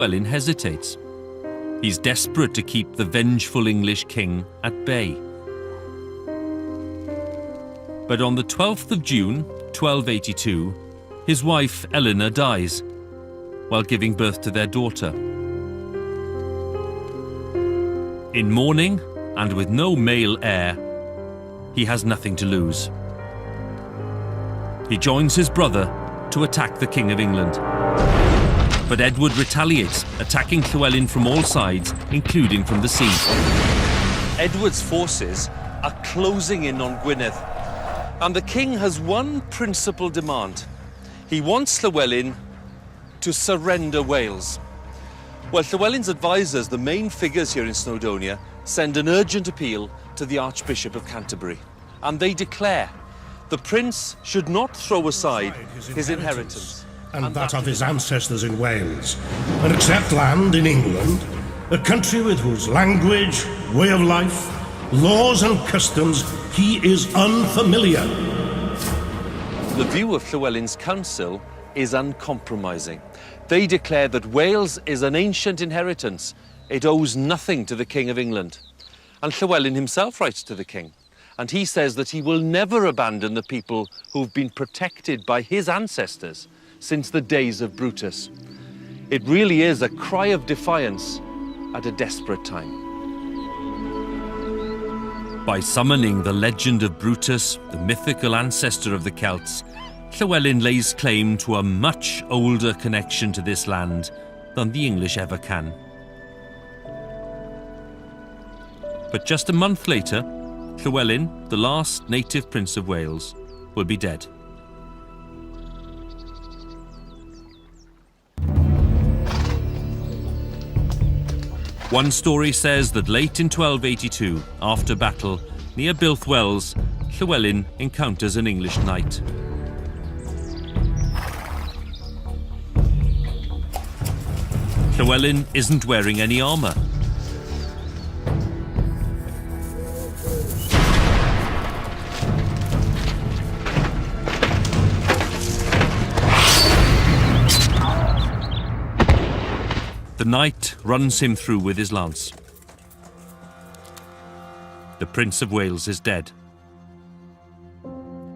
Llywelyn hesitates. He's desperate to keep the vengeful English king at bay. But on the 12th of June, 1282, his wife Eleanor dies while giving birth to their daughter. In mourning and with no male heir, he has nothing to lose. He joins his brother to attack the King of England. But Edward retaliates, attacking Llywelyn from all sides, including from the sea. Edward's forces are closing in on Gwynedd, and the king has one principal demand. He wants Llywelyn to surrender Wales. Well, Llywelyn's advisors, the main figures here in Snowdonia, send an urgent appeal to the Archbishop of Canterbury, and they declare the prince should not throw aside his inheritance and that of his ancestors in Wales, and accept land in England, a country with whose language, way of life, laws and customs he is unfamiliar. The view of Llywelyn's council is uncompromising. They declare that Wales is an ancient inheritance. It owes nothing to the King of England. And Llywelyn himself writes to the king, and he says that he will never abandon the people who've been protected by his ancestors since the days of Brutus. It really is a cry of defiance at a desperate time. By summoning the legend of Brutus, the mythical ancestor of the Celts, Llywelyn lays claim to a much older connection to this land than the English ever can. But just a month later, Llywelyn, the last native Prince of Wales, will be dead. One story says that late in 1282, after battle, near Builth Wells, Llywelyn encounters an English knight. Llywelyn isn't wearing any armour. The knight runs him through with his lance. The Prince of Wales is dead.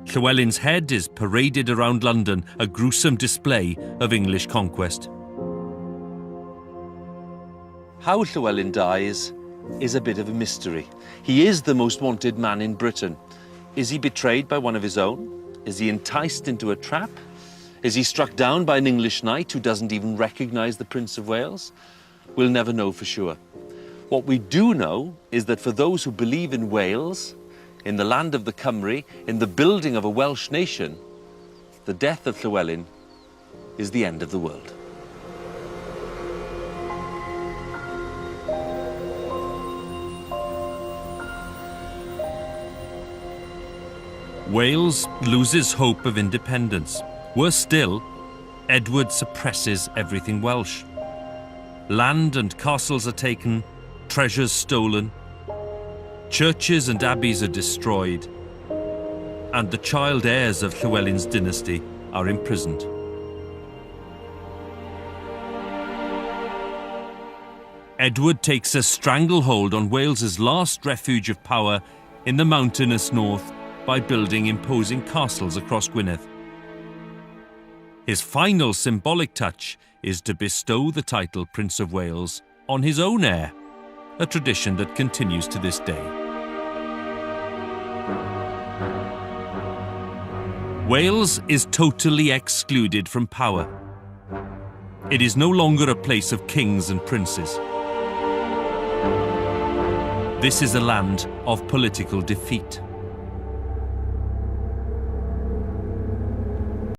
Llywelyn's head is paraded around London, a gruesome display of English conquest. How Llywelyn dies is a bit of a mystery. He is the most wanted man in Britain. Is he betrayed by one of his own? Is he enticed into a trap? Is he struck down by an English knight who doesn't even recognise the Prince of Wales? We'll never know for sure. What we do know is that for those who believe in Wales, in the land of the Cilmeri, in the building of a Welsh nation, the death of Llywelyn is the end of the world. Wales loses hope of independence. Worse still, Edward suppresses everything Welsh. Land and castles are taken, treasures stolen, churches and abbeys are destroyed, and the child heirs of Llywelyn's dynasty are imprisoned. Edward takes a stranglehold on Wales's last refuge of power in the mountainous north by building imposing castles across Gwynedd. His final symbolic touch is to bestow the title Prince of Wales on his own heir, a tradition that continues to this day. Wales is totally excluded from power. It is no longer a place of kings and princes. This is a land of political defeat.